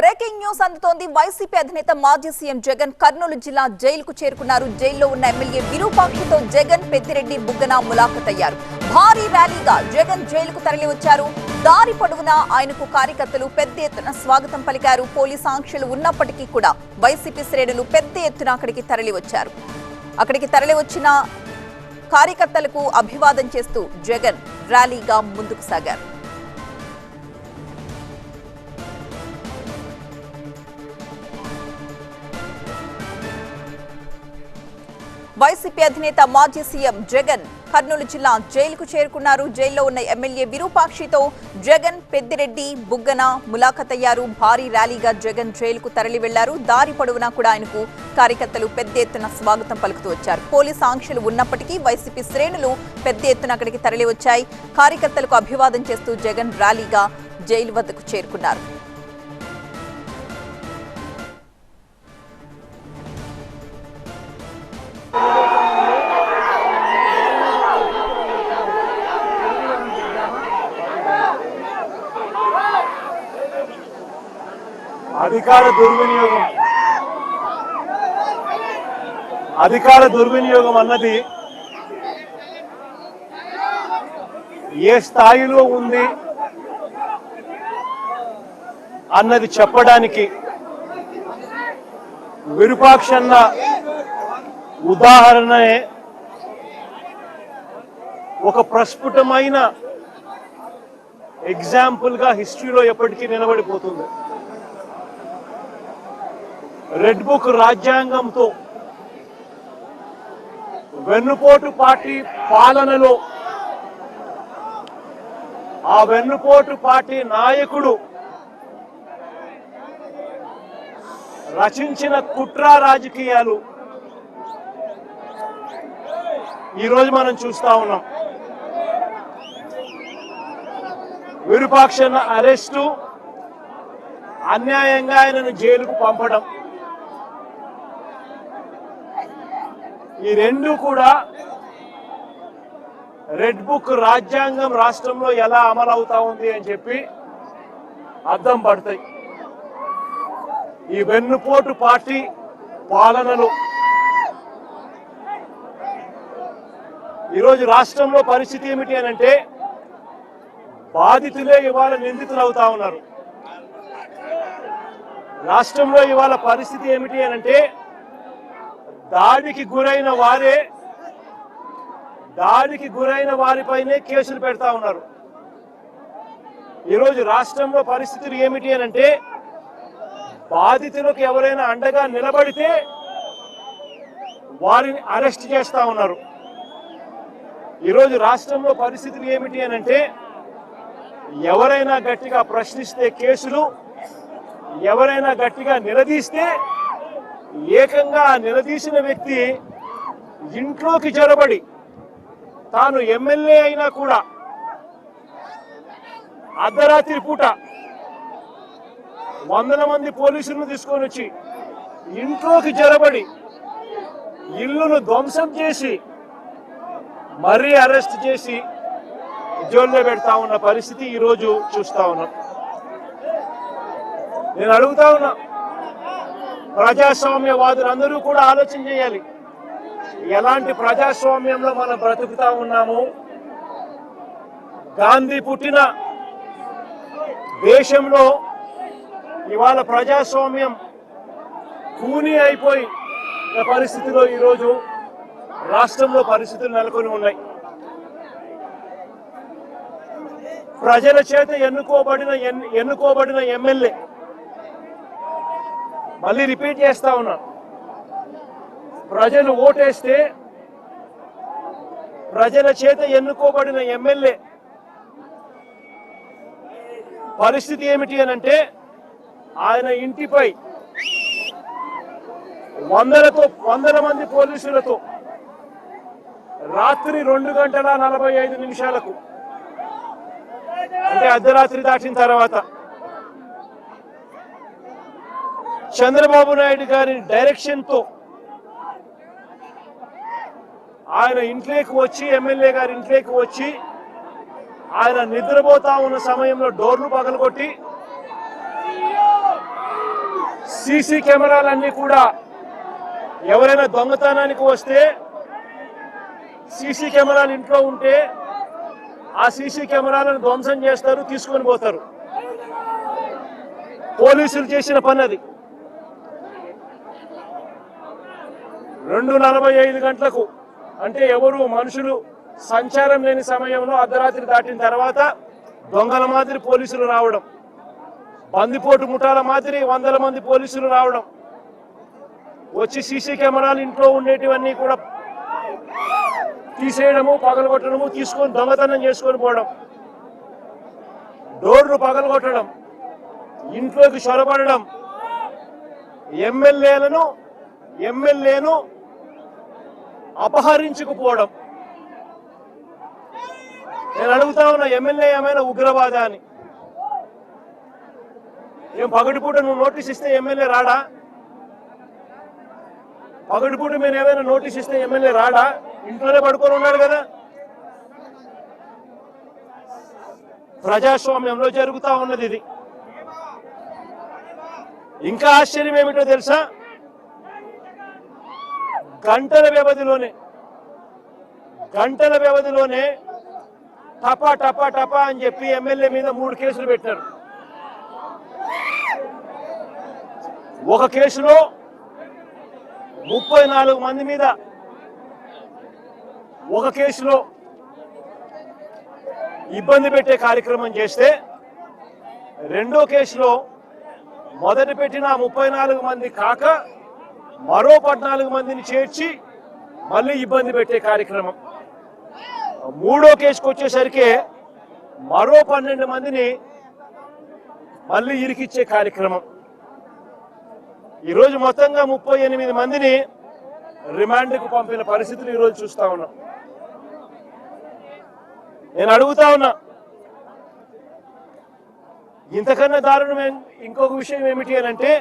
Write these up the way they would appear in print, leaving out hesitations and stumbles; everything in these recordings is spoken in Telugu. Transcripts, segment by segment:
బ్రేకింగ్ న్యూస్ అందుతోంది. వైసీపీ అధినేత మాజీ సీఎం జగన్ కర్నూలు జిల్లా జైలుకు చేరుకున్నారు. జైల్లో ఉన్న ఎమ్మెల్యే విరూపాక్షితో జగన్, పెద్దిరెడ్డి, బుగ్గన ములాఖతయ్యారు. భారీ ర్యాలీగా జగన్ జైలుకు తరలి వచ్చారు. దారి పొడవునా ఆయనకు కార్యకర్తలు పెద్ద ఎత్తున స్వాగతం పలికారు. పోలీసు ఆంక్షలు ఉన్నప్పటికీ కూడా వైసీపీ శ్రేణులు పెద్ద ఎత్తున అక్కడికి తరలి వచ్చారు. అక్కడికి తరలి వచ్చిన కార్యకర్తలకు అభివాదం చేస్తూ జగన్ ర్యాలీగా ముందుకు సాగారు. వైసీపీ అధినేత మాజీ సీఎం జగన్ కర్నూలు జిల్లా జైలుకు చేరుకున్నారు. జైల్లో ఉన్న ఎమ్మెల్యే విరూపాక్షితో జగన్, పెద్దిరెడ్డి, బుగ్గన ములాఖతయ్యారు. భారీ ర్యాలీగా జగన్ జైలుకు తరలి వెళ్లారు. దారి పొడవునా కూడా ఆయనకు కార్యకర్తలు పెద్ద ఎత్తున స్వాగతం పలుకుతూ వచ్చారు. పోలీసు ఆంక్షలు ఉన్నప్పటికీ వైసీపీ శ్రేణులు పెద్ద ఎత్తున అక్కడికి తరలి వచ్చాయి. కార్యకర్తలకు అభివాదం చేస్తూ జగన్ ర్యాలీగా జైలు వద్దకు చేరుకున్నారు. అధికార దుర్వినియోగం అన్నది ఏ స్థాయిలో ఉంది అన్నది చెప్పడానికి విరూపాక్షన్న ఉదాహరణే ఒక ప్రస్ఫుటమైన ఎగ్జాంపుల్ గా హిస్టరీలో ఎప్పటికీ నిలబడిపోతుంది. రెడ్ బుక్ రాజ్యాంగంతో వెన్నుపోటు పార్టీ పాలనలో ఆ వెన్నుపోటు పార్టీ నాయకుడు రచించిన కుట్ర రాజకీయాలు ఈరోజు మనం చూస్తా ఉన్నాం. విరూపాక్షన్న అరెస్టు, అన్యాయంగా ఆయనను జైలుకు పంపడం, ఈ రెండు కూడా రెడ్ బుక్ రాజ్యాంగం రాష్ట్రంలో ఎలా అమలు అవుతా ఉంది అని చెప్పి అర్థం పడతాయి. ఈ వెన్నుపోటు పార్టీ పాలనలో ఈరోజు రాష్ట్రంలో పరిస్థితి ఏమిటి అనంటే బాధితులే ఇవాళ నిందితులు అవుతా ఉన్నారు. రాష్ట్రంలో ఇవాళ పరిస్థితి ఏమిటి అనంటే దాడికి గురైన వారిపైనే కేసులు పెడతా ఉన్నారు. ఈరోజు రాష్ట్రంలో పరిస్థితులు ఏమిటి అనంటే బాధితులకు ఎవరైనా అండగా నిలబడితే వారిని అరెస్ట్ చేస్తా ఉన్నారు. ఈరోజు రాష్ట్రంలో పరిస్థితులు ఏమిటి అనంటే ఎవరైనా గట్టిగా ప్రశ్నిస్తే కేసులు, ఎవరైనా గట్టిగా నిలదీస్తే ఏకంగా నిలదీసిన వ్యక్తి ఇంట్లోకి జొరబడి తాను ఎమ్మెల్యే అయినా కూడా అర్ధరాత్రి పూట 100 మంది పోలీసులను తీసుకొని వచ్చి ఇంట్లోకి జొరబడి ఇల్లును ధ్వంసం చేసి మరీ అరెస్ట్ చేసి జైల్లో పెడతా ఉన్న పరిస్థితి ఈరోజు చూస్తా ఉన్నాం. నేను అడుగుతా ఉన్నా, ప్రజాస్వామ్యవాదులందరూ కూడా ఆలోచన చేయాలి. ఎలాంటి ప్రజాస్వామ్యంలో మనం బ్రతుకుతా ఉన్నాము? గాంధీ పుట్టిన దేశంలో ఇవాళ ప్రజాస్వామ్యం కూని అయిపోయి పరిస్థితిలో ఈరోజు రాష్ట్రంలో పరిస్థితులు నెలకొని ఉన్నాయి. ప్రజల చేత ఎన్నుకోబడిన ఎమ్మెల్యే, మళ్ళీ రిపీట్ చేస్తా ఉన్నా, ప్రజలు ఓటేస్తే ప్రజల చేత ఎన్నుకోబడిన ఎమ్మెల్యే పరిస్థితి ఏమిటి అనంటే ఆయన ఇంటిపై 100 మంది పోలీసులతో రాత్రి 2:45 అంటే అర్ధరాత్రి దాటిన తర్వాత చంద్రబాబు నాయుడు గారి డైరెక్షన్ తో ఆయన ఇంట్లోకి వచ్చి, ఎమ్మెల్యే గారి ఇంట్లోకి వచ్చి ఆయన నిద్రపోతా ఉన్న సమయంలో డోర్లు పగలగొట్టి సీసీ కెమెరాలన్నీ కూడా ఎవరైనా దొంగతనానికి వస్తే సీసీ కెమెరాలు ఇంట్లో ఉంటే ఆ సీసీ కెమెరాలను ధ్వంసం చేస్తారు, తీసుకొని పోతారు. పోలీసులు చేసిన పని అది. 2:45 గంటలకు అంటే ఎవరు మనుషులు సంచారం లేని సమయంలో అర్ధరాత్రి దాటిన తర్వాత దొంగల మాదిరి పోలీసులు రావడం, బందిపోటు ముఠాల మాదిరి 100 మంది పోలీసులు రావడం, వచ్చి సీసీ కెమెరాలు ఇంట్లో ఉండేటివన్నీ కూడా తీసేయడము, పగలగొట్టడము, తీసుకొని దొంగతనం చేసుకొని పోవడం, డోర్లు పగలగొట్టడం, ఇంట్లోకి చొరబడడం, ఎమ్మెల్యేను అపహరించుకుపోవడం. నేను అడుగుతా ఉన్నా, ఎమ్మెల్యే ఏమైనా ఉగ్రవాదా అని? ఏం పగటిపూట నువ్వు నోటీస్ ఇస్తే ఎమ్మెల్యే రాడా? పగటిపూట మీరు ఏమైనా నోటీస్ ఇస్తే ఎమ్మెల్యే రాడా? ఇంట్లోనే పడుకొని ఉన్నాడు కదా. ప్రజాస్వామ్యంలో జరుగుతా ఉన్నది ఇది. ఇంకా ఆశ్చర్యం ఏమిటో తెలుసా? గంటల వ్యవధిలోనే టపా టపా టపా అని చెప్పి ఎమ్మెల్యే మీద 3 కేసులు పెట్టారు. ఒక కేసులో 34 మంది మీద, ఒక కేసులో ఇబ్బంది పెట్టే కార్యక్రమం చేస్తే, రెండో కేసులో మొదట పెట్టిన 34 మంది కాక మరో 14 మందిని చేర్చి మళ్ళీ ఇబ్బంది పెట్టే కార్యక్రమం. మూడో కేసుకు వచ్చేసరికి మరో 12 మందిని మళ్ళీ ఇరికిచ్చే కార్యక్రమం. ఈరోజు మొత్తంగా 38 మందిని రిమాండ్కు పంపిన పరిస్థితులు ఈరోజు చూస్తా ఉన్నాం. నేను అడుగుతా ఉన్నా, ఇంతకన్నా దారుణమైన ఇంకొక విషయం ఏమిటి అనంటే,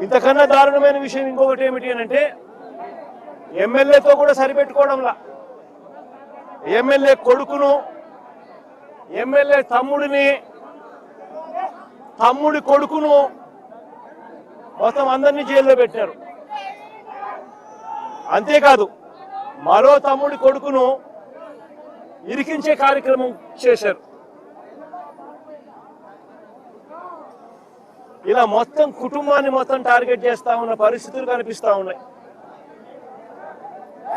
ఇంతకన్నా దారుణమైన విషయం ఇంకొకటి ఏమిటి అనంటే, ఎమ్మెల్యేతో కూడా సరిపెట్టుకోవడంలా ఎమ్మెల్యే కొడుకును, ఎమ్మెల్యే తమ్ముడి కొడుకును మొత్తం అందరినీ జైల్లో పెట్టారు. అంతేకాదు మరో తమ్ముడి కొడుకును ఇరికించే కార్యక్రమం చేశారు. ఇలా మొత్తం కుటుంబాన్ని మొత్తం టార్గెట్ చేస్తా ఉన్న పరిస్థితులు కనిపిస్తా ఉన్నాయి.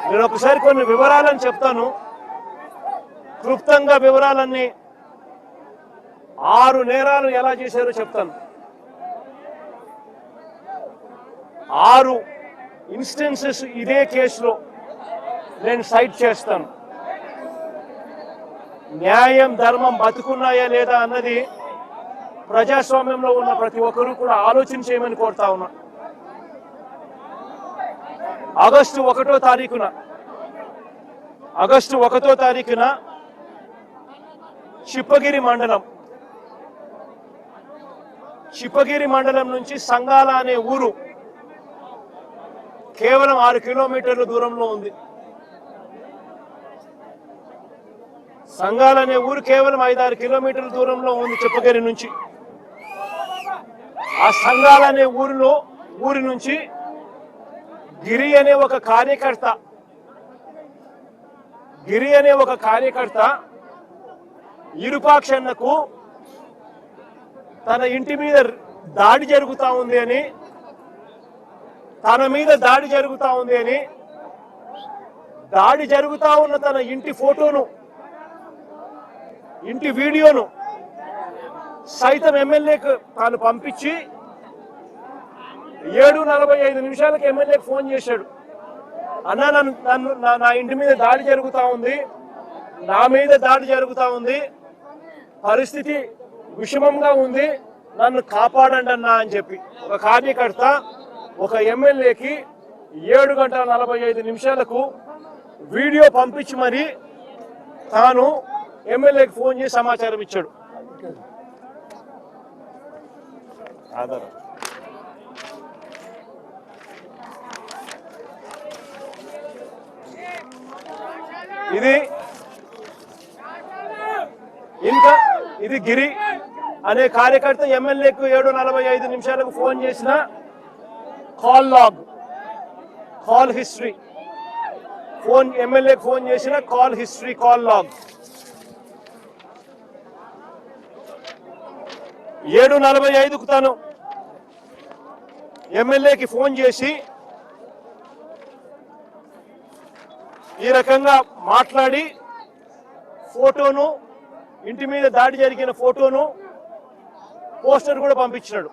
నేను ఒకసారి కొన్ని వివరాలను చెప్తాను, క్లుప్తంగా వివరాలన్నీ. 6 నేరాలు ఎలా చేశారో చెప్తాను. 6 ఇన్స్టెన్సెస్ ఇదే కేసులో నేను సైట్ చేస్తాను. న్యాయం ధర్మం బతుకున్నాయా లేదా అన్నది ప్రజాస్వామ్యంలో ఉన్న ప్రతి ఒక్కరూ కూడా ఆలోచన చేయమని కోరుతా ఉన్నా. ఆగస్టు 1వ తారీఖున చిప్పగిరి మండలం నుంచి సంగాల అనే ఊరు కేవలం 6 కిలోమీటర్ల దూరంలో ఉంది. సంగాల అనే ఊరు కేవలం 5-6 కిలోమీటర్ల దూరంలో ఉంది చిప్పగిరి నుంచి. ఆ సంగాల అనే ఊరి నుంచి గిరి అనే ఒక కార్యకర్త ఇరుపాక్షన్నకు తన ఇంటి మీద దాడి జరుగుతా ఉంది అని, దాడి జరుగుతా ఉన్న తన ఇంటి ఫోటోను, ఇంటి వీడియోను సైతం ఎమ్మెల్యేకు తాను పంపించి 7:45 ఎమ్మెల్యేకి ఫోన్ చేశాడు. అన్నా, నా ఇంటి మీద దాడి జరుగుతా ఉంది, నా మీద దాడి జరుగుతా ఉంది, పరిస్థితి విషమంగా ఉంది, నన్ను కాపాడండి అన్నా అని చెప్పి ఒక కార్యకర్త ఒక ఎమ్మెల్యేకి 7:45 వీడియో పంపించి మరి తాను ఎమ్మెల్యేకి ఫోన్ చేసి సమాచారం ఇచ్చాడు. ఆధారం ఇది. ఇంకా ఇది గిరి, అనే కార్యకర్త ఎమ్మెల్యేకు 7:45 ఫోన్ చేసిన కాల్ లాగ్, కాల్ హిస్టరీ, ఎమ్మెల్యేకి ఫోన్ చేసిన కాల్ హిస్టరీ, కాల్ లాగ్ 7:45కు తను ఎమ్మెల్యేకి ఫోన్ చేసి ఈ రకంగా మాట్లాడి ఫోటోను, ఇంటి మీద దాడి జరిగిన ఫోటోను, పోస్టర్ కూడా పంపించాడు.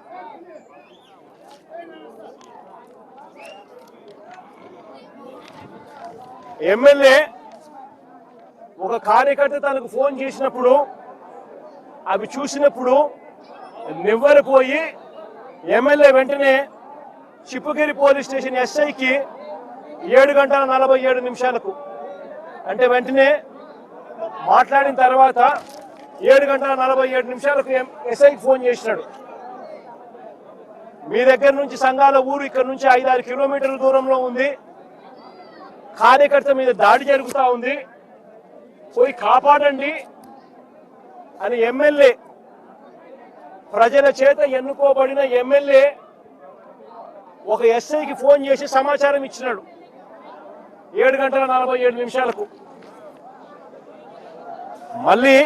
ఎమ్మెల్యే ఒక కార్యకర్త తనకు ఫోన్ చేసినప్పుడు అవి చూసినప్పుడు నివ్వెరపోయి ఎమ్మెల్యే వెంటనే చిప్పుగిరి పోలీస్ స్టేషన్ ఎస్ఐకి 7:47 అంటే వెంటనే మాట్లాడిన తర్వాత 7:47 ఎస్ఐకి ఫోన్ చేసినాడు. మీ దగ్గర నుంచి సంఘాల ఊరు ఇక్కడ నుంచి 5-6 కిలోమీటర్ల దూరంలో ఉంది, కార్యకర్త మీద దాడి జరుగుతూ ఉంది, పోయి కాపాడండి అని ఎమ్మెల్యే, ప్రజల చేత ఎన్నుకోబడిన ఎమ్మెల్యే ఒక ఎస్ఐకి ఫోన్ చేసి సమాచారం ఇచ్చినాడు 7:47. మళ్ళీ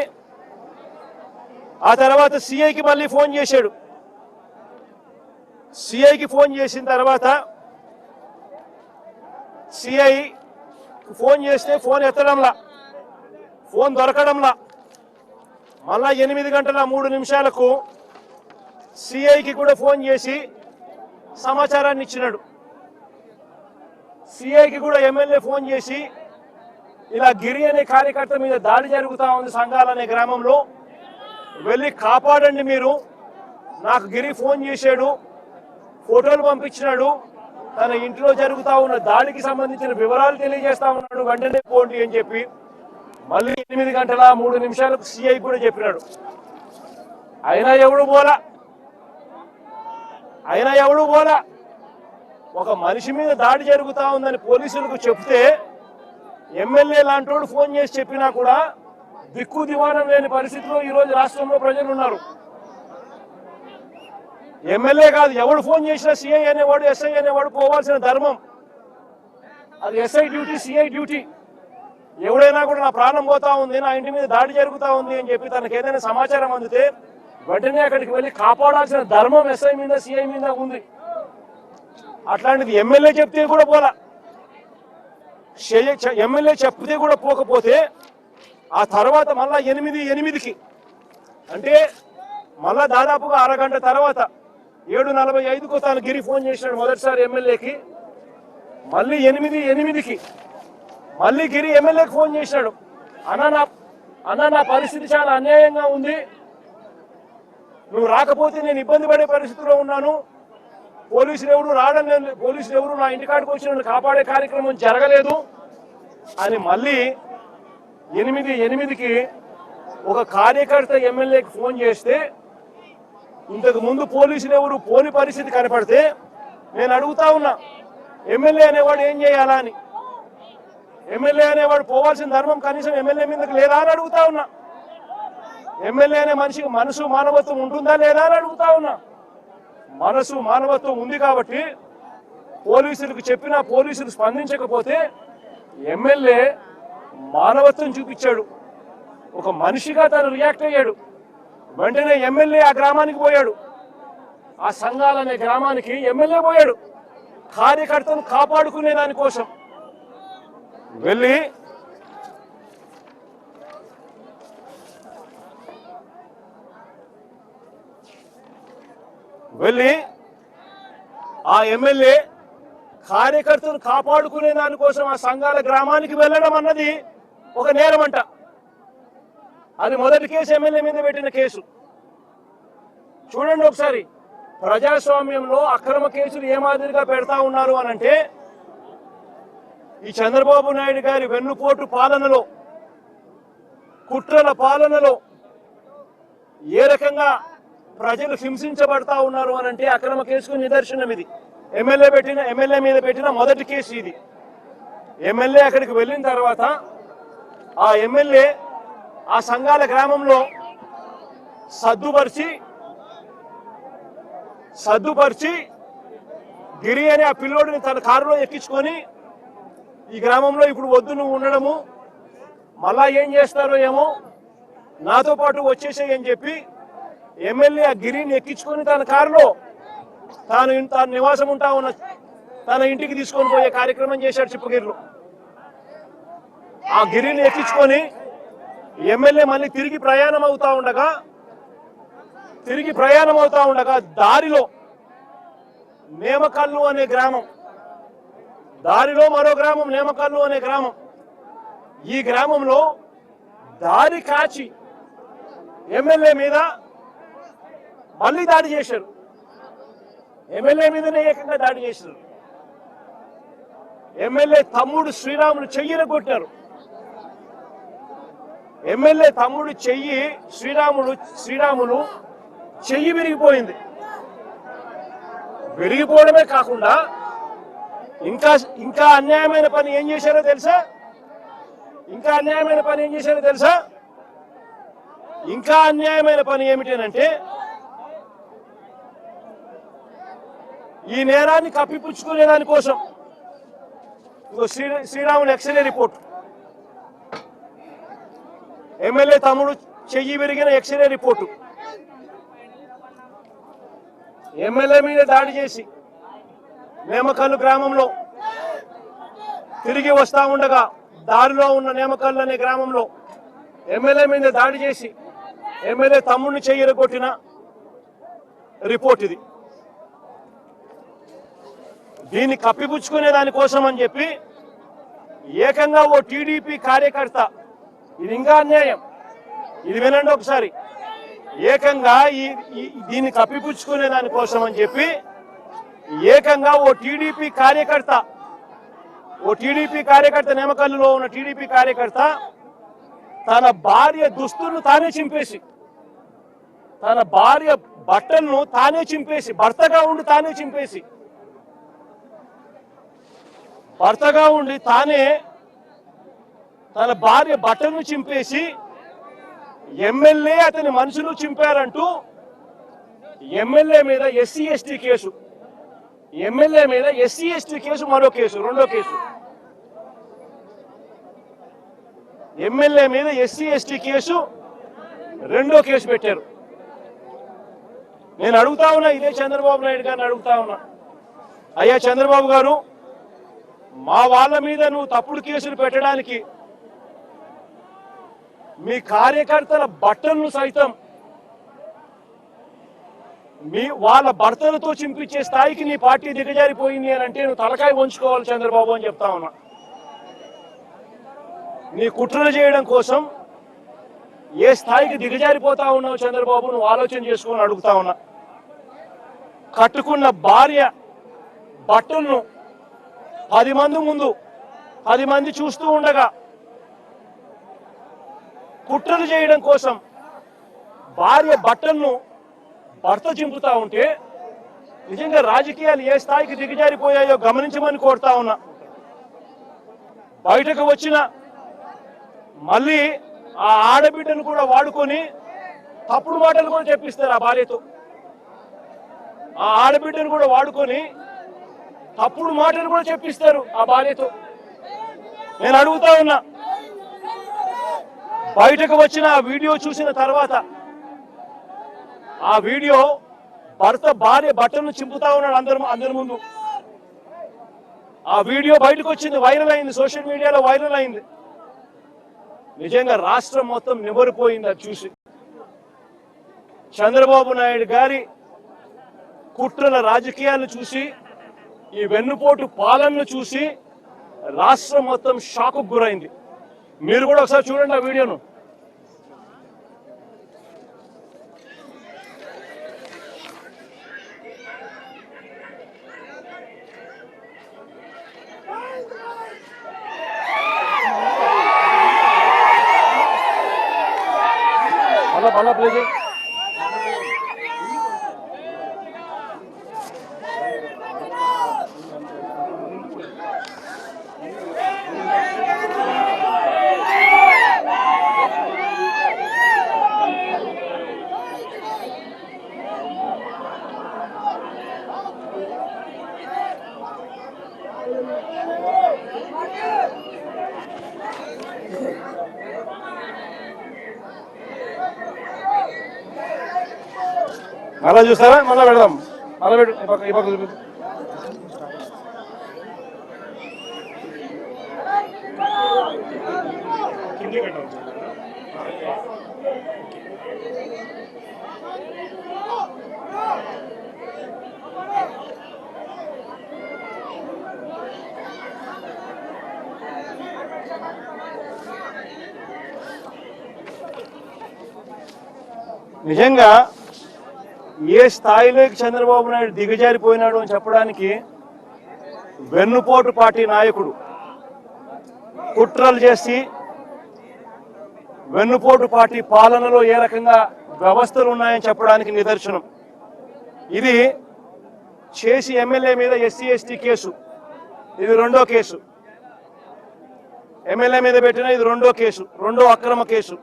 ఆ తర్వాత సిఐకి మళ్ళీ ఫోన్ చేశాడు. సిఐకి ఫోన్ చేసిన తర్వాత సిఐ ఫోన్ చేస్తే ఫోన్ ఎత్తడంలా, ఫోన్ దొరకడంలా. మళ్ళా 8:03 సిఐకి కూడా ఫోన్ చేసి సమాచారాన్ని ఇచ్చినాడు. సిఐకి కూడా ఎమ్మెల్యే ఫోన్ చేసి ఇలా గిరి అనే కార్యకర్త మీద దాడి జరుగుతూ ఉంది సంఘాలనే గ్రామంలో, వెళ్ళి కాపాడండి మీరు, నాకు గిరి ఫోన్ చేశాడు, ఫోటోలు పంపించినాడు, తన ఇంట్లో జరుగుతూ ఉన్న దాడికి సంబంధించిన వివరాలు తెలియజేస్తా ఉన్నాడు, వెంటనే పోండి అని చెప్పి మళ్ళీ 8:03 సిఐ కూడా చెప్పినాడు. అయినా ఎవడు పోలా. ఒక మనిషి మీద దాడి జరుగుతూ ఉందని పోలీసులకు చెప్తే ఎమ్మెల్యే లాంటోడు ఫోన్ చేసి చెప్పినా కూడా దిక్కు దివాణం లేని పరిస్థితిలో ఈరోజు రాష్ట్రంలో ప్రజలు ఉన్నారు. ఎమ్మెల్యే కాదు, ఎవడు ఫోన్ చేసినా సిఐ అనేవాడు, ఎస్ఐ అనేవాడు పోవాల్సిన ధర్మం. అది ఎస్ఐ డ్యూటీ, సిఐ డ్యూటీ. ఎవడైనా కూడా నా ప్రాణం పోతా ఉంది, నా ఇంటి మీద దాడి జరుగుతూ ఉంది అని చెప్పి తనకు ఏదైనా సమాచారం అందితే వెంటనే అక్కడికి వెళ్ళి కాపాడాల్సిన ధర్మం ఎస్ఐ మీద, సిఐ మీద ఉంది. అట్లాంటిది ఎమ్మెల్యే చెప్తే కూడా పోలా. ఎమ్మెల్యే చెప్తే కూడా పోకపోతే ఆ తర్వాత మళ్ళా 8:08 అంటే మళ్ళా దాదాపుగా అరగంట తర్వాత 7:45 తాను గిరి ఫోన్ చేసినాడు మొదటిసారి ఎమ్మెల్యేకి. మళ్ళీ 8:08 మళ్ళీ గిరి ఎమ్మెల్యేకి ఫోన్ చేసినాడు. అన్న నా పరిస్థితి చాలా అన్యాయంగా ఉంది, నువ్వు రాకపోతే నేను ఇబ్బంది పడే పరిస్థితిలో ఉన్నాను, పోలీసులు ఎవరు నా ఇంటికాడికి వచ్చి నన్ను కాపాడే కార్యక్రమం జరగలేదు అని మళ్ళీ 8:08 ఒక కార్యకర్త ఎమ్మెల్యేకి ఫోన్ చేస్తే ఇంతకు ముందు పోలీసులు ఎవరు పోని పరిస్థితి కనపడితే నేను అడుగుతా ఉన్నా, ఎమ్మెల్యే అనేవాడు ఏం చేయాలా అని. ఎమ్మెల్యే అనేవాడు పోవాల్సిన ధర్మం కనీసం ఎమ్మెల్యే మీదకి లేదా అని అడుగుతా ఉన్నా. ఎమ్మెల్యే అనే మనిషికి మనసు మానవత్వం ఉంటుందా లేదా అని అడుగుతా ఉన్నా. మనసు మానవత్వం ఉంది కాబట్టి పోలీసులకు చెప్పినా పోలీసులు స్పందించకపోతే ఎమ్మెల్యే మానవత్వం చూపించాడు, ఒక మనిషిగా తను రియాక్ట్ అయ్యాడు. వెంటనే ఎమ్మెల్యే ఆ గ్రామానికి పోయాడు, ఆ సంఘాలనే గ్రామానికి ఎమ్మెల్యే పోయాడు కార్యకర్తను కాపాడుకునే దానికోసం. వెళ్ళి ఆ ఎమ్మెల్యే కార్యకర్తను కాపాడుకునే దానికోసం ఆ సంఘాల గ్రామానికి వెళ్ళడం అన్నది ఒక నేరమంట. అది మొదటి కేసు ఎమ్మెల్యే మీద పెట్టిన కేసు. చూడండి ఒకసారి, ప్రజాస్వామ్యంలో అక్రమ కేసులు ఏ మాదిరిగా పెడతా ఉన్నారు అనంటే, ఈ చంద్రబాబు నాయుడు గారి వెన్నుపోటు పాలనలో, కుట్రల పాలనలో ఏ రకంగా ప్రజలు హింసించబడతా ఉన్నారు అనంటే అక్రమ కేసుకు నిదర్శనం ఇది. ఎమ్మెల్యే మీద పెట్టిన మొదటి కేసు ఇది. ఎమ్మెల్యే అక్కడికి వెళ్ళిన తర్వాత ఆ ఎమ్మెల్యే ఆ సంఘాల గ్రామంలో సర్దుపరిచి గిరి అనే ఆ పిల్లోడిని తన కారులో ఎక్కించుకొని ఈ గ్రామంలో ఇప్పుడు వద్దు నువ్వు ఉండడము, మళ్ళా ఏం చేస్తారో ఏమో, నాతో పాటు వచ్చేసేయని చెప్పి ఎమ్మెల్యే ఆ గిరిని ఎక్కించుకొని తన కారులో తాను నివాసం ఉంటా ఉన్న తన ఇంటికి తీసుకొని పోయే కార్యక్రమం చేశాడు చిప్పగిరిలో. ఆ గిరిని ఎక్కించుకొని ఎమ్మెల్యే మళ్ళీ తిరిగి ప్రయాణం అవుతా ఉండగా దారిలో నేమకల్లు అనే గ్రామం, దారిలో మరో గ్రామం నేమకల్లు అనే గ్రామం. ఈ గ్రామంలో దారి కాచి ఎమ్మెల్యే మీద మళ్ళీ దాడి చేశారు. ఎమ్మెల్యే మీదనే ఏకంగా దాడి చేశారు. ఎమ్మెల్యే తమ్ముడు శ్రీరాములు చెయ్యిన కొట్టారు. ఎమ్మెల్యే తమ్ముడు శ్రీరాములు చెయ్యి విరిగిపోయింది. విరిగిపోవడమే కాకుండా ఇంకా అన్యాయమైన పని ఏం చేశారో తెలుసా? ఇంకా అన్యాయమైన పని ఏమిటంటే ఈ నేరాన్ని కప్పిపుచ్చుకునే దానికోసం శ్రీరాములు ఎక్స్రే రిపోర్ట్, ఎమ్మెల్యే తమ్ముడు చెయ్యి విరిగిన ఎక్స్రే రిపోర్టు, ఎమ్మెల్యే మీద దాడి చేసి నేమకల్లు గ్రామంలో తిరిగి వస్తా ఉండగా దారిలో ఉన్న నేమకల్లు అనే గ్రామంలో ఎమ్మెల్యే మీద దాడి చేసి ఎమ్మెల్యే తమ్ముడిని చెయ్యరగొట్టిన రిపోర్ట్ ఇది. దీన్ని కప్పిపుచ్చుకునే దానికోసం అని చెప్పి ఏకంగా ఓ టీడీపీ కార్యకర్త, ఇది ఇంకా అన్యాయం, ఇది వినండి ఒకసారి, ఏకంగా దీన్ని కప్పిపుచ్చుకునే దానికోసం అని చెప్పి ఏకంగా ఓ టీడీపీ కార్యకర్త నేమకల్లులో ఉన్న టీడీపీ కార్యకర్త తన భార్య దుస్తులను తానే చింపేసి, తన భార్య బట్టలను తానే చింపేసి, భర్తగా ఉండి తానే తన భార్య బట్టలను చింపేసి ఎమ్మెల్యే అతని మనుషులు చింపారంటూ ఎమ్మెల్యే మీద ఎస్సీ ఎస్టీ కేసు, మరో కేసు, రెండో కేసు, ఎమ్మెల్యే మీద ఎస్సీ ఎస్టీ కేసు రెండో కేసు పెట్టారు. నేను అడుగుతా ఉన్నా, ఇదే చంద్రబాబు నాయుడు గారిని అడుగుతా ఉన్నా, అయ్యా చంద్రబాబు గారు, మా వాళ్ళ మీద నువ్వు తప్పుడు కేసులు పెట్టడానికి మీ కార్యకర్తల బట్టలను సైతం వాళ్ళ భర్తలతో చింపించే స్థాయికి నీ పార్టీ దిగజారిపోయింది అని అంటే నువ్వు తలకాయ వంచుకోవాలి చంద్రబాబు అని చెప్తా ఉన్నా. నీ కుట్రలు చేయడం కోసం ఏ స్థాయికి దిగజారిపోతా ఉన్నావు చంద్రబాబు, నువ్వు ఆలోచన చేసుకొని అడుగుతా ఉన్నా. కట్టుకున్న భార్య బట్టలను 10 మంది ముందు 10 మంది చూస్తూ ఉండగా కుట్రలు చేయడం కోసం భార్య బట్టలను భర్త చింపుతా ఉంటే నిజంగా రాజకీయాలు ఏ స్థాయికి దిగజారిపోయాయో గమనించమని కోరుతా ఉన్నా. బయటకు వచ్చిన మళ్ళీ ఆ ఆడబిడ్డను కూడా వాడుకొని తప్పుడు మాటలు కూడా చెప్పిస్తారు ఆ భార్యతో. ఆ ఆడబిడ్డను కూడా వాడుకొని తప్పుడు మాటలు కూడా చెప్పిస్తారు ఆ భార్యతో. నేను అడుగుతా ఉన్నా, బయటకు వచ్చిన ఆ వీడియో చూసిన తర్వాత, ఆ వీడియో భార్య బట్టలను చింపుతా ఉన్నాడు అందరి ముందు. ఆ వీడియో బయటకు వచ్చింది, వైరల్ అయింది, సోషల్ మీడియాలో వైరల్ అయింది. నిజంగా రాష్ట్రం మొత్తం నిబరిపోయింది అది చూసి. చంద్రబాబు నాయుడు గారి కుట్రల రాజకీయాలను చూసి, ఈ వెన్నుపోటు పాలనను చూసి రాష్ట్రం మొత్తం షాకు గురైంది. మీరు కూడా ఒకసారి చూడండి ఆ వీడియోను. మళ్ళా ప్లే చేయి. మళ్ళా చూస్తారా? మళ్ళా పెడదాం. మళ్ళా పెట్టు. ఈ పక్క చూపి. నిజంగా ఏ స్థాయిలోకి చంద్రబాబు నాయుడు దిగజారిపోయినాడు అని చెప్పడానికి వెన్నుపోటు పార్టీ నాయకుడు కుట్రలు చేసి వెన్నుపోటు పార్టీ పాలనలో ఏ రకంగా వ్యవస్థలు ఉన్నాయని చెప్పడానికి నిదర్శనం. ఇది చేసి ఎమ్మెల్యే మీద ఎస్సీ ఎస్టీ కేసు, ఇది రెండో కేసు. ఎమ్మెల్యే మీద పెట్టిన ఇది రెండో కేసు, రెండో అక్రమ కేసు.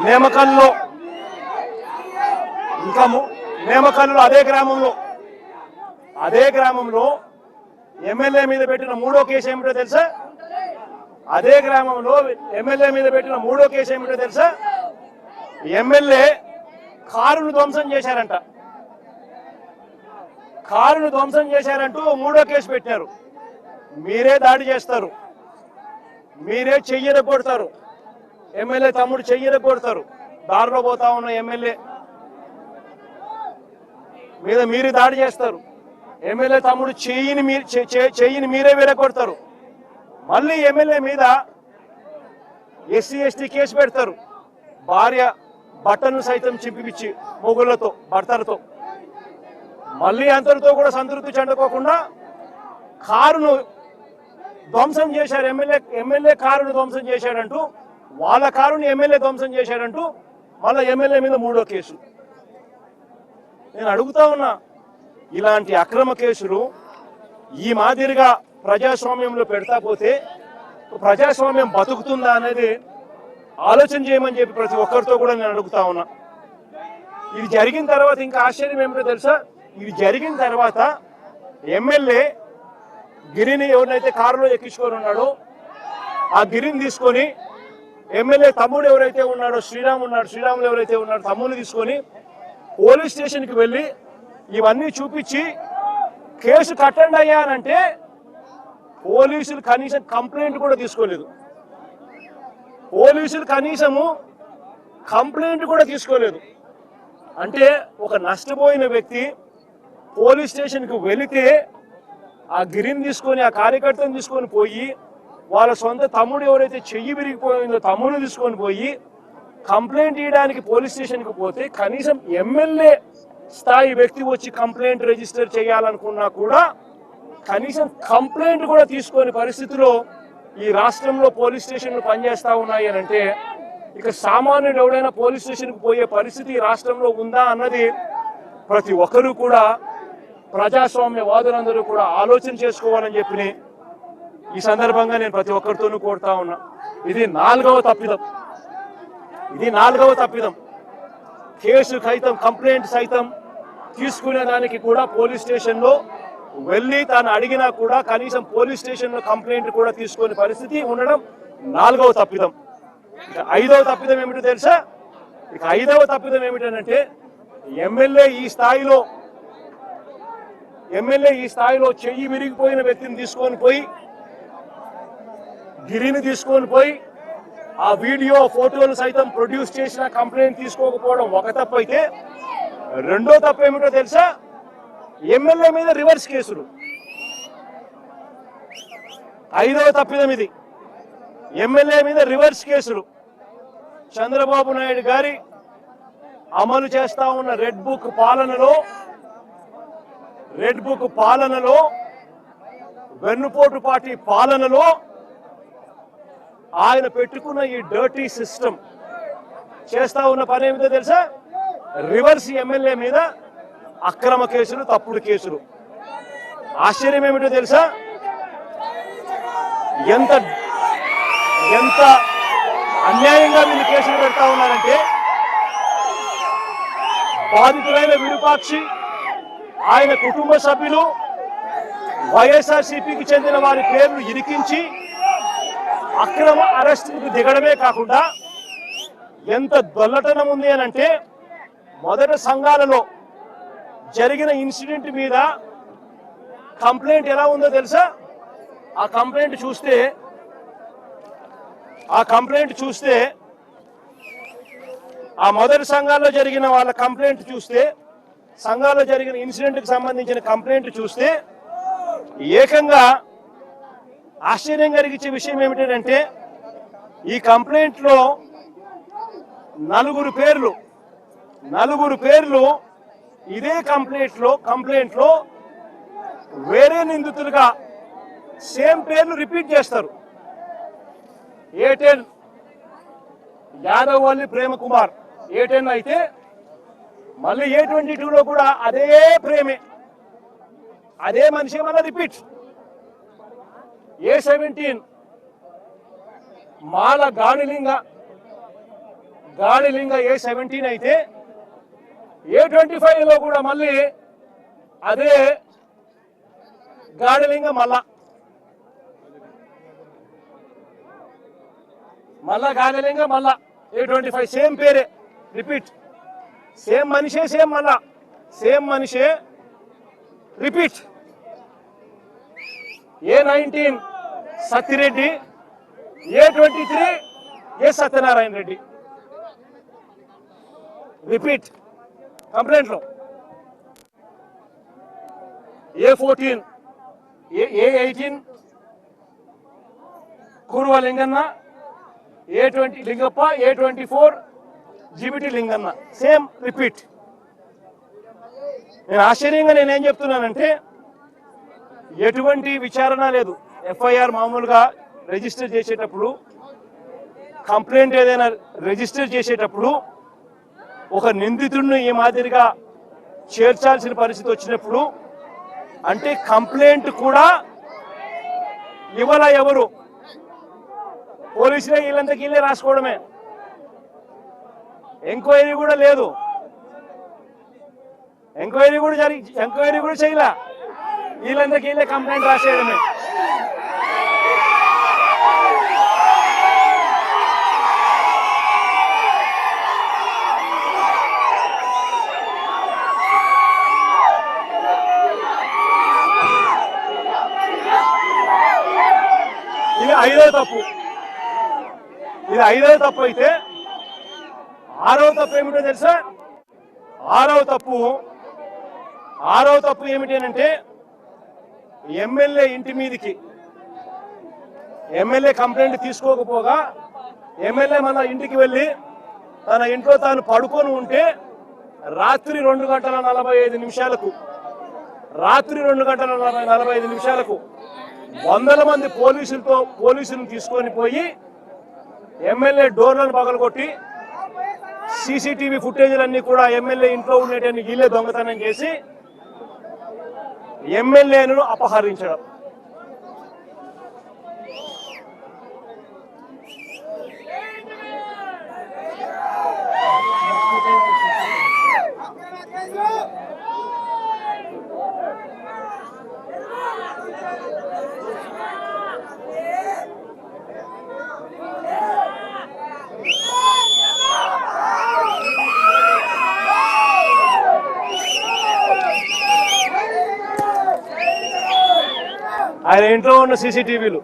నేమకల్లో ఇంకా నేమకల్లో అదే గ్రామంలో ఎమ్మెల్యే మీద పెట్టిన మూడో కేసు ఏమిటో తెలుసా? అదే గ్రామంలో ఎమ్మెల్యే మీద పెట్టిన మూడో కేసు ఏమిటో తెలుసా? ఎమ్మెల్యే కారును ధ్వంసం చేశారంట. కారును ధ్వంసం చేశారంటూ మూడో కేసు పెట్టారు. మీరే దాడి చేస్తారు, మీరే చెయ్యరగొడతారు. ఎమ్మెల్యే తమ్ముడు చెయ్యరగొడతారు. దారిలో పోతా ఉన్న ఎమ్మెల్యే మీద మీరు దాడి చేస్తారు. ఎమ్మెల్యే తమ్ముడు చెయ్యిని మీరే విరగొడతారు. మళ్ళీ ఎమ్మెల్యే మీద ఎస్సీ ఎస్టీ కేసు పెడతారు. భార్య బట్టను సైతం చింపిపిచ్చి మొగుళ్లతో భర్తలతో. మళ్ళీ అంతటితో కూడా సంతృప్తి చెందుకోకుండా కారును ధ్వంసం చేశారు. ఎమ్మెల్యే కారును ధ్వంసం చేశాడంటూ, వాళ్ళ కారుని ఎమ్మెల్యే ధ్వంసం చేశాడంటూ మళ్ళీ ఎమ్మెల్యే మీద మూడో కేసు. నేను అడుగుతా ఉన్నా, ఇలాంటి అక్రమ కేసులు ఈ మాదిరిగా ప్రజాస్వామ్యంలో పెడతా పోతే ప్రజాస్వామ్యం బతుకుతుందా అనేది ఆలోచన చేయమని చెప్పి ప్రతి ఒక్కరితో కూడా నేను అడుగుతా ఉన్నా. ఇది జరిగిన తర్వాత ఇంకా ఆశ్చర్యం ఏమిటో తెలుసా? ఇది జరిగిన తర్వాత ఎమ్మెల్యే గిరిని ఎవరినైతే కారులో ఎక్కించుకొని ఉన్నాడో ఆ గిరిని తీసుకొని ఎమ్మెల్యే తమ్ముడు ఎవరైతే ఉన్నాడో శ్రీరాములు ఎవరైతే ఉన్నాడో తమ్ముడిని తీసుకొని పోలీస్ స్టేషన్కి వెళ్ళి ఇవన్నీ చూపించి కేసు కట్టండి అయ్యా అంటే పోలీసులు కనీసం కంప్లైంట్ కూడా తీసుకోలేదు. పోలీసులు కనీసము కంప్లైంట్ కూడా తీసుకోలేదు. అంటే ఒక నష్టపోయిన వ్యక్తి పోలీస్ స్టేషన్కి వెళితే ఆ గిరిని తీసుకొని ఆ కార్యకర్తను తీసుకొని పోయి వాళ్ళ సొంత తమ్ముడు ఎవరైతే చెయ్యి విరిగిపోయిందో తమ్ముడు తీసుకొని పోయి కంప్లైంట్ ఇవ్వడానికి పోలీస్ స్టేషన్కి పోతే కనీసం ఎమ్మెల్యే స్థాయి వ్యక్తి వచ్చి కంప్లైంట్ రిజిస్టర్ చేయాలనుకున్నా కూడా కనీసం కంప్లైంట్ కూడా తీసుకొని పరిస్థితిలో ఈ రాష్ట్రంలో పోలీస్ స్టేషన్లు పనిచేస్తా ఉన్నాయి అని అంటే ఇక సామాన్యుడు ఎవడైనా పోలీస్ స్టేషన్కి పోయే పరిస్థితి ఈ రాష్ట్రంలో ఉందా అన్నది ప్రతి ఒక్కరూ కూడా ప్రజాస్వామ్యవాదులందరూ కూడా ఆలోచన చేసుకోవాలని చెప్పి ఈ సందర్భంగా నేను ప్రతి ఒక్కరితోనూ కోరుతా ఉన్నా. ఇది నాలుగవ తప్పిదం. కేసు సైతం కంప్లైంట్ సైతం తీసుకునే దానికి కూడా పోలీస్ స్టేషన్లో వెళ్ళి తాను అడిగినా కూడా కనీసం పోలీస్ స్టేషన్లో కంప్లైంట్ కూడా తీసుకునే పరిస్థితి ఉండడం నాలుగవ తప్పిదం. ఇక ఐదవ తప్పిదం ఏమిటో తెలుసా? ఇక ఐదవ తప్పిదం ఏమిటంటే ఎమ్మెల్యే ఈ స్థాయిలో చెయ్యి విరిగిపోయిన వ్యక్తిని తీసుకొని పోయి గిరిని తీసుకొని పోయి ఆ వీడియో ఫోటోలు సైతం ప్రొడ్యూస్ చేసిన కంప్లైంట్ తీసుకోకపోవడం ఒక తప్పు అయితే రెండో తప్పు ఏమిటో తెలుసా? ఎమ్మెల్యే మీద రివర్స్ కేసులు. ఐదవ తప్పిదం ఇది. ఎమ్మెల్యే మీద రివర్స్ కేసులు. చంద్రబాబు నాయుడు గారి అమలు చేస్తా ఉన్న రెడ్ బుక్ పాలనలో వెన్నుపోటు పార్టీ పాలనలో ఆయన పెట్టుకున్న ఈ డర్టీ సిస్టమ్ చేస్తా ఉన్న పని ఏమిటో తెలుసా? రివర్స్ ఎమ్మెల్యే మీద అక్రమ కేసులు, తప్పుడు కేసులు. ఆశ్చర్యం ఏమిటో తెలుసా? ఎంత అన్యాయంగా వీళ్ళు కేసులు పెడతా ఉన్నారంటే బాధితులైన విరూపాక్షి, ఆయన కుటుంబ సభ్యులు, వైఎస్ఆర్సీపీకి చెందిన వారి పేర్లు ఇరికించి అక్రమ అరెస్టులకు దిగడమే కాకుండా ఎంత దొల్లటనం ఉంది అని అంటే, మొదట సంఘాలలో జరిగిన ఇన్సిడెంట్ మీద కంప్లైంట్ ఎలా ఉందో తెలుసా? ఆ కంప్లైంట్ చూస్తే ఆ మొదటి సంఘాల్లో జరిగిన వాళ్ళ కంప్లైంట్ చూస్తే, సంఘాల్లో జరిగిన ఇన్సిడెంట్కి సంబంధించిన కంప్లైంట్ చూస్తే ఏకంగా ఆశ్చర్యం కలిగించే విషయం ఏమిటంటే, ఈ కంప్లైంట్లో నలుగురు పేర్లు ఇదే కంప్లైంట్లో వేరే నిందితులుగా సేమ్ పేర్లు రిపీట్ చేస్తారు. A10 యాదవల్లి ప్రేమ కుమార్ A10 అయితే మళ్ళీ A22లో కూడా అదే ప్రేమే, అదే మనిషి మళ్ళీ రిపీట్. A17 మాల గాడిలింగ A17 అయితే A25లో కూడా మళ్ళీ అదే గాడిలింగ మళ్ళా గాడిలింగ A25 సేమ్ పేరే రిపీట్, సేమ్ మనిషే సేమ్ మనిషే repeat. A19 Sattireddy, A23 Satyanarayana Reddy repeat కంప్లైంట్లో. A14 A18 Kurva Linganna, A20 Lingappa, A24 GBT Linganna same repeat. నేను ఆశ్చర్యంగా నేనేం చెప్తున్నానంటే, ఎటువంటి విచారణ లేదు. ఎఫ్ఐఆర్ మామూలుగా రిజిస్టర్ చేసేటప్పుడు, కంప్లైంట్ ఏదైనా రిజిస్టర్ చేసేటప్పుడు ఒక నిందితుడిని ఈ మాదిరిగా చేర్చాల్సిన పరిస్థితి వచ్చినప్పుడు, అంటే కంప్లైంట్ కూడా ఇవాళ ఎవరు పోలీసులే వీళ్ళంతకీ వీళ్ళే రాసుకోవడమే, ఎంక్వైరీ కూడా లేదు, ఎంక్వైరీ కూడా చేయలే, వీళ్ళంతకీ వీళ్ళే కంప్లైంట్ రాసేయడమే. ఇది ఐదవ తప్పు అయితే ఆరవ తప్పు ఏమిటో తెలుసా? ఆరవ తప్పు ఏమిటి అంటే, ఎమ్మెల్యే ఇంటి మీదకి ఎమ్మెల్యే కంప్లైంట్ తీసుకోకపోగా ఎమ్మెల్యే మన ఇంటికి వెళ్ళి తన ఇంట్లో తాను పడుకొని ఉంటే రాత్రి 2:45 వందల మంది పోలీసులను తీసుకొని పోయి ఎమ్మెల్యే డోర్లను పగలగొట్టి సీసీటీవీ ఫుటేజీలన్నీ కూడా ఎమ్మెల్యే ఇంట్లో ఉండేటన్ని వీళ్ళే దొంగతనం చేసి ఎమ్మెల్యేను అపహరించడం. ఆయన ఇంట్లో ఉన్న సీసీటీవీలు,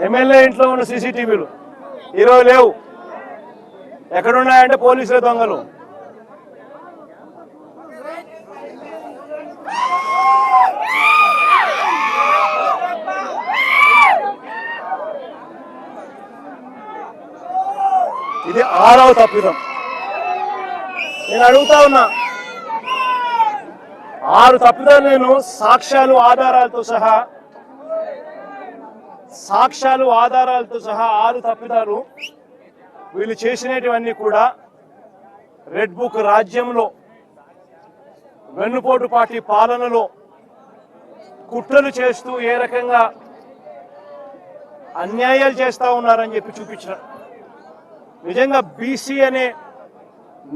ఎమ్మెల్యే ఇంట్లో ఉన్న సీసీటీవీలు ఈరోజు లేవు. ఎక్కడున్నాయంటే పోలీసుల దొంగలు. ఇది ఆరవ తప్పిదం. నేను అడుగుతా ఉన్నా, 6 తప్పిదాలు నేను సాక్ష్యాలు ఆధారాలతో సహా 6 తప్పిదాలు వీళ్ళు చేసినటువన్నీ కూడా రెడ్ బుక్ రాజ్యంలో, వెన్నుపోటు పార్టీ పాలనలో కుట్రలు చేస్తూ ఏ రకంగా అన్యాయాలు చేస్తా ఉన్నారని చెప్పి చూపించిన. నిజంగా బీసీ అనే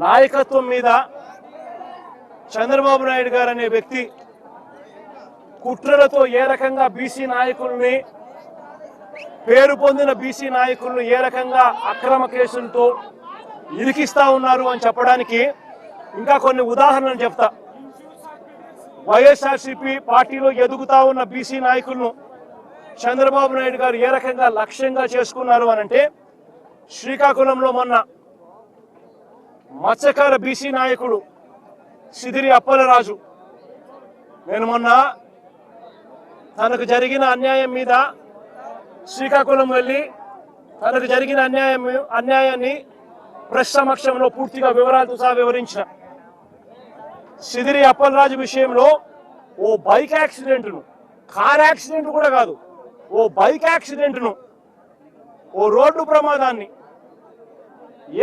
నాయకత్వం మీద చంద్రబాబు నాయుడు గారు అనే వ్యక్తి కుట్రలతో ఏ రకంగా బీసీ నాయకుల్ని పేరు పొందిన బీసీ నాయకులను ఏ రకంగా అక్రమ కేసులతో ఇరికిస్తా ఉన్నారు అని చెప్పడానికి ఇంకా కొన్ని ఉదాహరణలు చెప్తా. వైఎస్ఆర్సీపీ పార్టీలో ఎదుగుతా ఉన్న బీసీ నాయకులను చంద్రబాబు నాయుడు గారు ఏ రకంగా లక్ష్యంగా చేసుకున్నారు అనంటే, శ్రీకాకుళంలో మొన్న మత్స్యకార బీసీ నాయకుడు సిదిరి అప్పలరాజు నేను మొన్న తనకు జరిగిన అన్యాయం మీద శ్రీకాకుళం వెళ్ళి తనకు జరిగిన అన్యాయాన్ని ప్రెస్ సమక్షంలో పూర్తిగా వివరాలతో సహా వివరించిన. సిదిరి అప్పలరాజు విషయంలో ఓ బైక్ యాక్సిడెంట్ను, కార్ యాక్సిడెంట్ కూడా కాదు, ఓ బైక్ యాక్సిడెంట్ను, ఓ రోడ్డు ప్రమాదాన్ని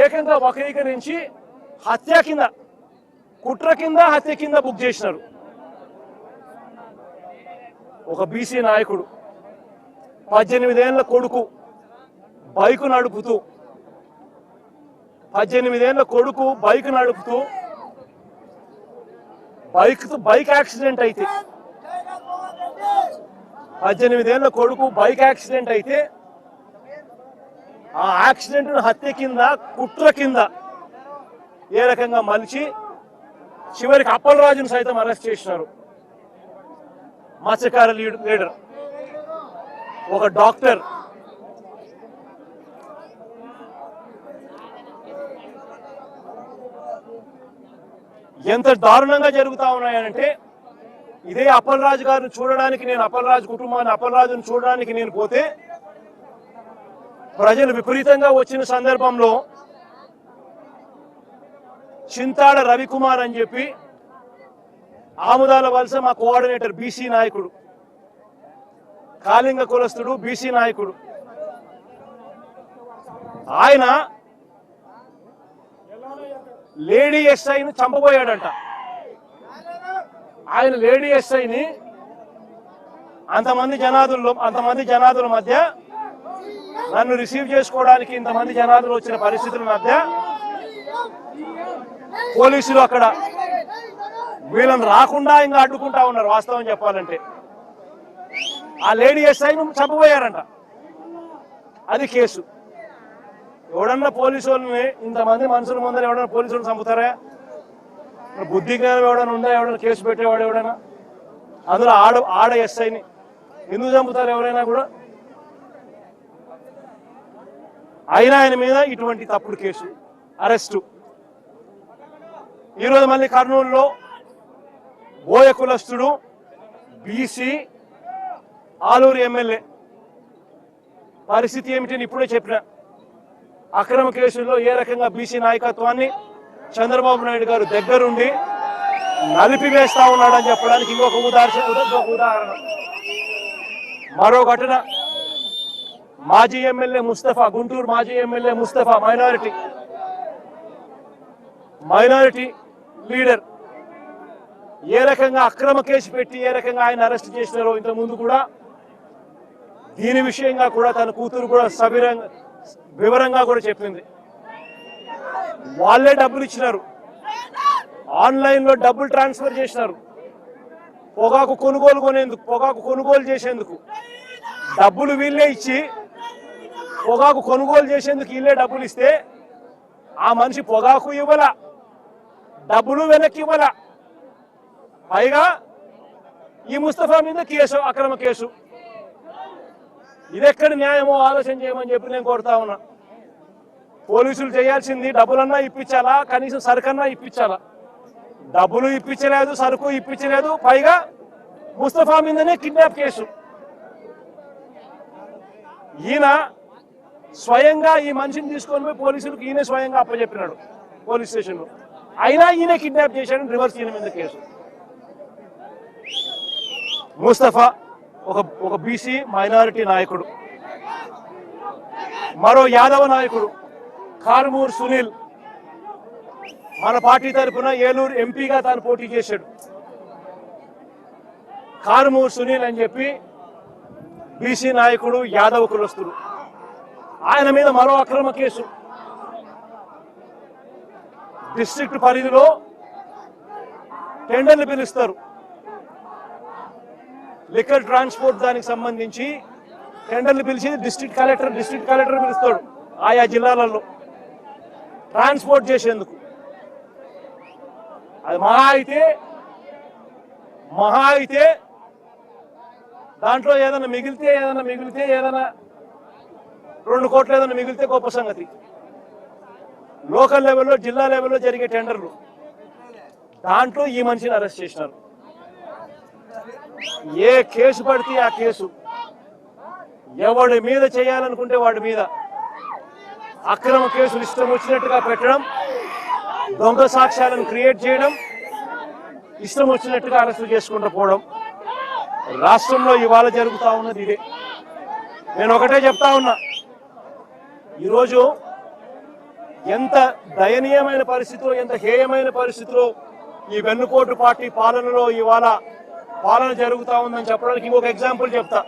ఏకంగా వక్రీకరించి హత్య కింద, కుట్ర కింద, హత్య కింద బుక్ చేసినారు. ఒక బీసీ నాయకుడు 18 ఏళ్ల కొడుకు బైక్ నడుపుతూ 18 ఏళ్ల కొడుకు బైక్ నడుపుతూ బైక్ యాక్సిడెంట్ అయితే 18 ఏళ్ల కొడుకు బైక్ యాక్సిడెంట్ అయితే ఆ యాక్సిడెంట్ హత్య కింద, కుట్ర కింద ఏ రకంగా మలిచి చివరికి అప్పలరాజును సైతం అరెస్ట్ చేసినారు. మత్స్యకార లీడర్, ఒక డాక్టర్, ఎంత దారుణంగా జరుగుతా ఉన్నాయనంటే, ఇదే అప్పలరాజు గారిని చూడడానికి నేను, అప్పలరాజు కుటుంబాన్ని, అప్పలరాజును చూడడానికి నేను పోతే ప్రజలు విపరీతంగా వచ్చిన సందర్భంలో చింతాడ రవికుమార్ అని చెప్పి ఆముదాల వలస మా కోఆర్డినేటర్, బీసీ నాయకుడు, కాళింగ కులస్తుడు, బీసీ నాయకుడు, ఆయన లేడీ ఎస్ఐని చంపబోయాడంట. ఆయన లేడీ ఎస్ఐని అంతమంది జనాదుల మధ్య, నన్ను రిసీవ్ చేసుకోవడానికి ఇంతమంది జనాదులు వచ్చిన పరిస్థితుల మధ్య పోలీసులు అక్కడ వీళ్ళని రాకుండా ఇంకా అడ్డుకుంటా ఉన్నారు. వాస్తవం చెప్పాలంటే ఆ లేడీ ఎస్ఐను చంపబోయారంట. అది కేసు. ఎవడన్నా పోలీసు వాళ్ళని, ఇంతమంది మనుషుల ముందర ఎవడన్నా పోలీసులను చంపుతారా? బుద్ధి జ్ఞానం ఎవడన్నా ఉందా? ఎవడన్నా కేసు పెట్టేవాడు ఎవడైనా? అందులో ఆడ ఎస్ఐని ఎందుకు చంపుతారు ఎవరైనా కూడా? అయినా ఆయన మీద ఇటువంటి తప్పుడు కేసు, అరెస్టు. ఈరోజు మళ్ళీ కర్నూలులో బోయ కులస్తుడు, బీసీ, ఆలూరు ఎమ్మెల్యే పరిస్థితి ఏమిటని ఇప్పుడే చెప్పిన. అక్రమ కేసుల్లో ఏ రకంగా బీసీ నాయకత్వాన్ని చంద్రబాబు నాయుడు గారు దగ్గరుండి నలిపివేస్తా ఉన్నాడని చెప్పడానికి ఇంకొక ఉదాహరణ. మరో ఘటన, మాజీ ఎమ్మెల్యే ముస్తఫా, గుంటూరు మాజీ ఎమ్మెల్యే ముస్తఫా, మైనారిటీ లీడర్, ఏ రకంగా అక్రమ కేసు పెట్టి ఏ రకంగా ఆయన అరెస్ట్ చేసినారో ఇంతకుముందు కూడా దీని విషయంగా కూడా తన కూతురు కూడా వివరంగా కూడా చెప్పింది. వాళ్ళే డబ్బులు ఇచ్చినారు, ఆన్లైన్లో డబ్బులు ట్రాన్స్ఫర్ చేసినారు. పొగాకు కొనుగోలు చేసేందుకు డబ్బులు వీళ్ళే ఇచ్చి, పొగాకు కొనుగోలు చేసేందుకు వీళ్ళే డబ్బులు ఇస్తే ఆ మనిషి పొగాకు ఇవ్వాల, డబ్బులు వెనక్కి ఇవ్వాల. పైగా ఈ ముస్తఫా మీద కేసు, అక్రమ కేసు. ఇదెక్కడి న్యాయమో ఆలోచన చేయమని చెప్పి నేను కోరుతా ఉన్నా. పోలీసులు చేయాల్సింది డబ్బులన్నా ఇప్పించాలా, కనీసం సరుకన్నా ఇప్పించాలా. డబ్బులు ఇప్పించలేదు, సరుకు ఇప్పించలేదు, పైగా ముస్తఫా మీదనే కిడ్నాప్ కేసు. ఈయన స్వయంగా ఈ మనిషిని తీసుకొని పోయి పోలీసులకు ఈయన స్వయంగా అప్పచెప్పినాడు పోలీస్ స్టేషన్లో. అయినా ఈయన కిడ్నాప్ చేశాడని రివర్స్ ఈయన మీద కేసు. ముస్తఫా ఒక బీసీ మైనారిటీ నాయకుడు. మరో యాదవ నాయకుడు కారుమూరు సునీల్, మన పార్టీ తరఫున ఏలూరు ఎంపీగా తాను పోటీ చేశాడు. కారుమూరు సునీల్ అని చెప్పి బీసీ నాయకుడు, యాదవ కులస్తుడు. ఆయన మీద మరో అక్రమ కేసు. డిస్ట్రిక్ట్ పరిధిలో టెండర్లు పిలుస్తారు, లిక్కర్ ట్రాన్స్పోర్ట్ దానికి సంబంధించి టెండర్లు పిలిచి డిస్ట్రిక్ట్ కలెక్టర్ పిలుస్తాడు ఆయా జిల్లాలలో ట్రాన్స్పోర్ట్ చేసేందుకు. అది మహా అయితే దాంట్లో ఏదైనా మిగిలితే ఏదైనా 2 కోట్లు ఏదైనా మిగిలితే గొప్ప సంగతి. లోకల్ లెవెల్లో జిల్లా లెవెల్లో జరిగే టెండర్లు దాంట్లో ఈ మనిషిని అరెస్ట్ చేసినారు. ఏ కేసు పడితే ఆ కేసు, ఎవడి మీద చేయాలనుకుంటే వాడి మీద అక్రమ కేసులు ఇష్టం వచ్చినట్టుగా పెట్టడం, దొంగ సాక్ష్యాలను క్రియేట్ చేయడం, ఇష్టం వచ్చినట్టుగా అరెస్టు చేసుకుంటూ పోవడం రాష్ట్రంలో ఇవాళ జరుగుతూ ఉన్నది ఇదే. నేను ఒకటే చెప్తా ఉన్నా, ఈరోజు ఎంత దయనీయమైన పరిస్థితిలో, ఎంత హేయమైన పరిస్థితిలో ఈ వెన్నుపోటు పార్టీ పాలనలో ఇవాళ పాలన జరుగుతూ ఉందని చెప్పడానికి ఇంకొక ఎగ్జాంపుల్ చెప్తా.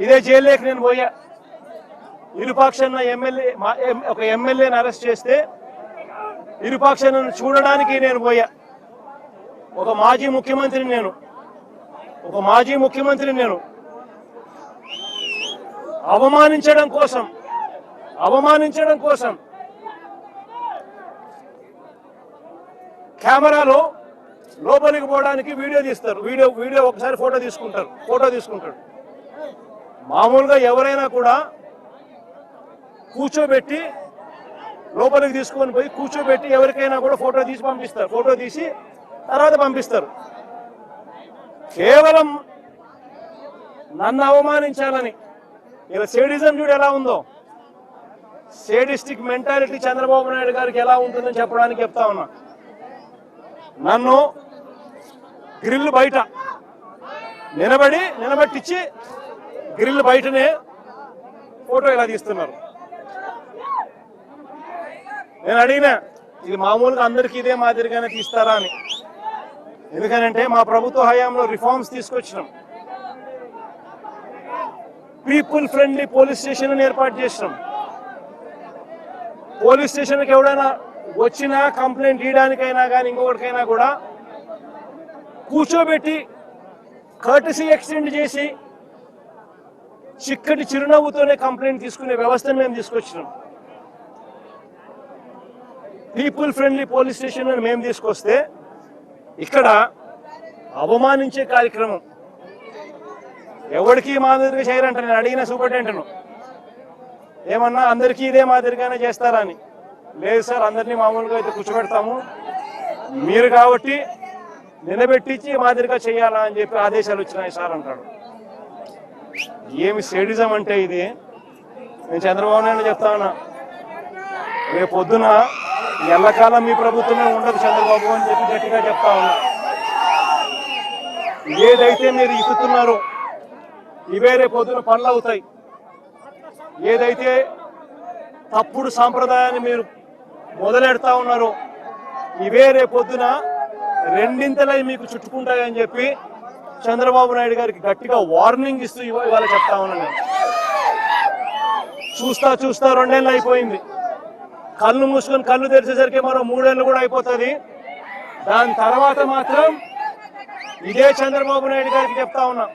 ఇదే జైల్లోకి నేను పోయా. ఇరుపాక్షన్న ఒక ఎమ్మెల్యేని అరెస్ట్ చేస్తే ఇరుపాక్షన్నను చూడడానికి నేను పోయా. ఒక మాజీ ముఖ్యమంత్రిని నేను అవమానించడం కోసం కెమెరాలో లోపలికి పోవడానికి వీడియో తీస్తారు. వీడియో ఒకసారి ఫోటో తీసుకుంటాడు. మామూలుగా ఎవరైనా కూడా కూర్చోబెట్టి లోపలికి తీసుకొని పోయి కూర్చోబెట్టి ఎవరికైనా కూడా ఫోటో తీసి తర్వాత పంపిస్తారు. కేవలం నన్ను అవమానించాలని, ఇలా సేడిజం చూడు ఎలా ఉందో, సేడిస్టిక్ మెంటాలిటీ చంద్రబాబు నాయుడు గారికి ఎలా ఉంటుందని చెప్పడానికి చెప్తా ఉన్నా. నన్ను గ్రిల్ బయట నిలబెట్టించి గ్రిల్ బయటనే ఫోటో ఇలా తీస్తున్నారు. నేను అడిగినా, ఇది మామూలుగా అందరికీ ఇదే మాదిరిగానే తీస్తారా అని. ఎందుకనంటే మా ప్రభుత్వ హయాంలో రిఫార్మ్స్ తీసుకొచ్చినాం. పీపుల్ ఫ్రెండ్లీ పోలీస్ స్టేషన్ ఏర్పాటు చేసినాం. పోలీస్ స్టేషన్కి ఎవడైనా వచ్చినా కంప్లైంట్ ఇవ్వడానికైనా కానీ ఇంకొకటికైనా కూడా కూర్చోబెట్టి కర్టసీ ఎక్స్టెండ్ చేసి చిక్కటి చిరునవ్వుతోనే కంప్లైంట్ తీసుకునే వ్యవస్థను మేము తీసుకొచ్చినాం. పీపుల్ ఫ్రెండ్లీ పోలీస్ స్టేషన్ అని మేము తీసుకొస్తే ఇక్కడ అవమానించే కార్యక్రమం ఎవరికి మాదిరిగా చేయరంట. నేను అడిగిన సూపరింటెండెంట్ను ఏమన్నా అందరికీ ఇదే మాదిరిగానే చేస్తారా అని. లేదు సార్, అందరినీ మామూలుగా అయితే కూర్చోబెడతాము, మీరు కాబట్టి నిలబెట్టించి మాదిరిగా చేయాలా అని చెప్పి ఆదేశాలు వచ్చినాయి సార్ అంటాడు. ఏమి సేడిజం అంటే ఇది? నేను చంద్రబాబు నాయుడు చెప్తా ఉన్నా, రేపు పొద్దున ఎల్లకాలం మీ ప్రభుత్వమే ఉండదు చంద్రబాబు అని చెప్పి గట్టిగా చెప్తా ఉన్నా. ఏదైతే మీరు ఇస్తున్నారో ఇవే రేపు పొద్దున పనులు అవుతాయి. ఏదైతే తప్పుడు సాంప్రదాయాన్ని మీరు మొదలెడతా ఉన్నారో ఇవే రేపు పొద్దున రెండింతలై మీకు చుట్టుకుంటాయని చెప్పి చంద్రబాబు నాయుడు గారికి గట్టిగా వార్నింగ్ ఇస్తూ ఇవాళ చెప్తా ఉన్నాను. చూస్తా 2 ఏళ్ళు అయిపోయింది. కళ్ళు మూసుకొని కళ్ళు తెరిచేసరికి మరో 3 ఏళ్ళు కూడా అయిపోతుంది. దాని తర్వాత మాత్రం ఇదే చంద్రబాబు నాయుడు గారికి చెప్తా ఉన్నా,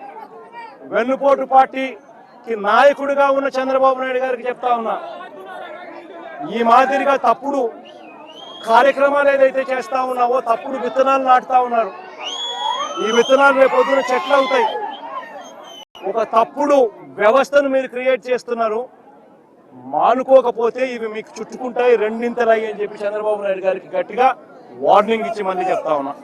వెన్నుపోటు పార్టీకి నాయకుడిగా ఉన్న చంద్రబాబు నాయుడు గారికి చెప్తా ఉన్నా, ఈ మాదిరిగా తప్పుడు కార్యక్రమాలు ఏదైతే చేస్తా ఉన్నావో, తప్పుడు విత్తనాలు నాటుతా ఉన్నారు, ఈ విత్తనాలు రేపు పొద్దున చెట్లు అవుతాయి. ఒక తప్పుడు వ్యవస్థను మీరు క్రియేట్ చేస్తున్నారు. మానుకోకపోతే ఇవి మీకు చుట్టుకుంటాయి రెండింతలయ్యి అని చెప్పి చంద్రబాబు నాయుడు గారికి గట్టిగా వార్నింగ్ ఇచ్చి మళ్ళీ చెప్తా ఉన్నా.